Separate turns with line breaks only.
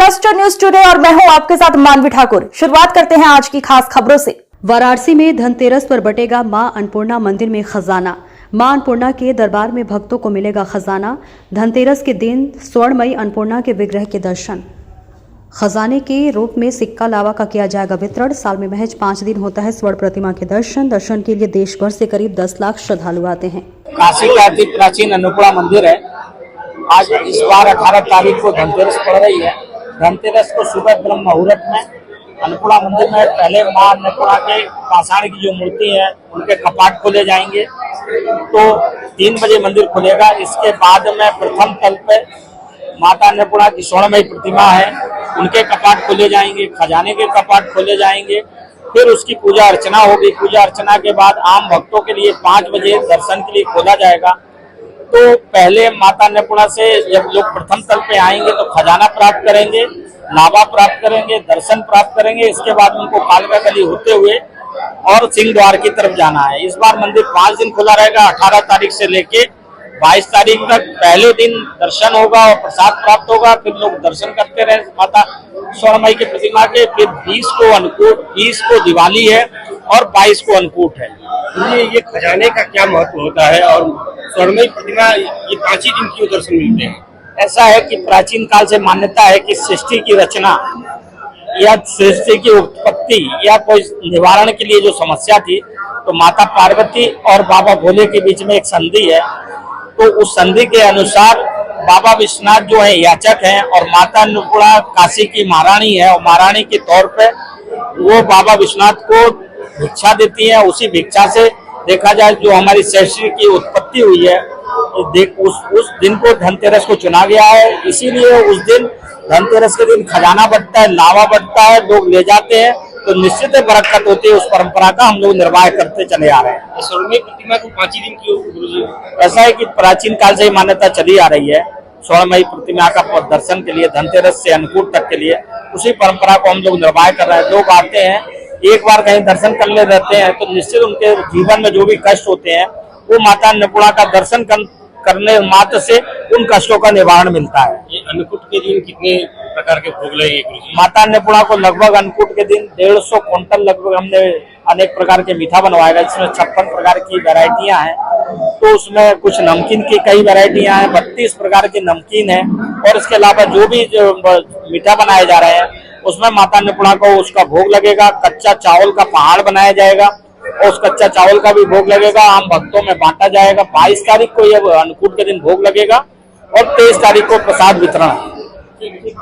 Cluster news today और मैं हूं आपके साथ मानवी ठाकुर। शुरुआत करते हैं आज की खास खबरों से। वाराणसी में धनतेरस पर बटेगा मां अन्नपूर्णा मंदिर में खजाना। मां अन्नपूर्णा के दरबार में भक्तों को मिलेगा खजाना। धनतेरस के दिन स्वर्णमयी अन्नपूर्णा के विग्रह के दर्शन। खजाने के रूप में सिक्का लावा का किया जाएगा वितरण। साल में महज 5 दिन होता है स्वर्ण प्रतिमा के दर्शन के लिए देश भर से करीब 10 लाख श्रद्धालु आते हैं।
काशी का अति प्राचीन अन्नपूर्णा मंदिर है। आज इस बार 18 तारीख को धनतेरस पड़ रही है। धनतेरस को सुबह ब्रह्म मुहूर्त में अन्नपूर्णा मंदिर में पहले मां अन्नपूर्णा के पाषाण की जो मूर्ति है उनके कपाट खोले जाएंगे। तो 3 बजे मंदिर खुलेगा। इसके बाद में प्रथम तल पे माता अन्नपूर्णा की स्वर्णमयी प्रतिमा है, उनके कपाट खोले जाएंगे, खजाने के कपाट खोले जाएंगे। फिर उसकी पूजा अर्चना होगी। पूजा अर्चना के बाद आम भक्तों के लिए 5 बजे दर्शन के लिए खोला जाएगा। तो पहले माता अन्नपूर्णा से जब लोग प्रथम तल पे आएंगे तो खजाना प्राप्त करेंगे, लावा प्राप्त करेंगे, दर्शन प्राप्त करेंगे। इसके बाद उनको कालका गली होते हुए और सिंह द्वार की तरफ जाना है। इस बार मंदिर 5 दिन खुला रहेगा, 18 तारीख से लेके 22 तारीख तक। पहले दिन दर्शन होगा और प्रसाद प्राप्त होगा। फिर लोग दर्शन करते रहे माता स्वर्णमयी की प्रतिमा के। फिर 20 को अन्नकूट, 20 को दिवाली है और 22 को अन्नकूट है।
ये खजाने का क्या महत्व होता है और स्वर्णमयी प्रतिमा ये 5 ही दिन क्यों दर्शन मिलते हैं?
ऐसा है कि प्राचीन काल से मान्यता है कि सृष्टि की रचना या सृष्टि की उत्पत्ति या कोई निवारण के लिए जो समस्या थी, तो माता पार्वती और बाबा भोले के बीच में एक संधि है। तो उस संधि के अनुसार बाबा विश्वनाथ जो है याचक हैं और माता अन्नपूर्णा काशी की महारानी है और महारानी के तौर पे वो बाबा विश्वनाथ को भिक्षा देती है। उसी भिक्षा से देखा जाए जो हमारी सृष्टि की उत्पत्ति हुई है, उस दिन को धनतेरस को चुना गया है। इसीलिए उस दिन धनतेरस के दिन खजाना बढ़ता है, लावा बढ़ता है, लोग ले जाते हैं। तो निश्चित बरकत होती है। उस परंपरा का हम लोग निर्वाह करते चले आ रहे हैं।
स्वर्णमयी प्रतिमा को 5 ही दिन क्यों गुरुजी?
ऐसा है कि प्राचीन काल से ही मान्यता चली आ रही है स्वर्णमयी प्रतिमा का दर्शन के लिए, धनतेरस से अन्नकूट तक के लिए। उसी परंपरा को हम लोग निर्वाह कर रहे हैं। लोग आते हैं, एक बार कहीं दर्शन कर ले रहते हैं तो निश्चित उनके जीवन में जो भी कष्ट होते हैं वो माता अन्नपूर्णा का दर्शन करने मात्र से उन कष्टों का निवारण मिलता है।
ये अन्नकूट के दिन कितने प्रकार के भोग लगे गुरुजी?
माता अन्नपूर्णा को लगभग अन्नकूट के दिन 150 क्विंटल लगभग हमने अनेक प्रकार के मीठा बनवाएगा, जिसमें 56 प्रकार की वैरायटियां हैं। तो उसमें कुछ नमकीन की कई वैरायटियां हैं, 32 प्रकार के नमकीन है। और इसके अलावा जो भी मीठा बनाए जा रहे हैं उसमें माता अन्नपूर्णा को उसका भोग लगेगा। कच्चा चावल का पहाड़ बनाया जाएगा और उस कच्चा चावल का भी भोग लगेगा, आम भक्तों में बांटा जाएगा। 22 तारीख को यह अन्नकूट के दिन भोग लगेगा और 23 तारीख को प्रसाद वितरण है।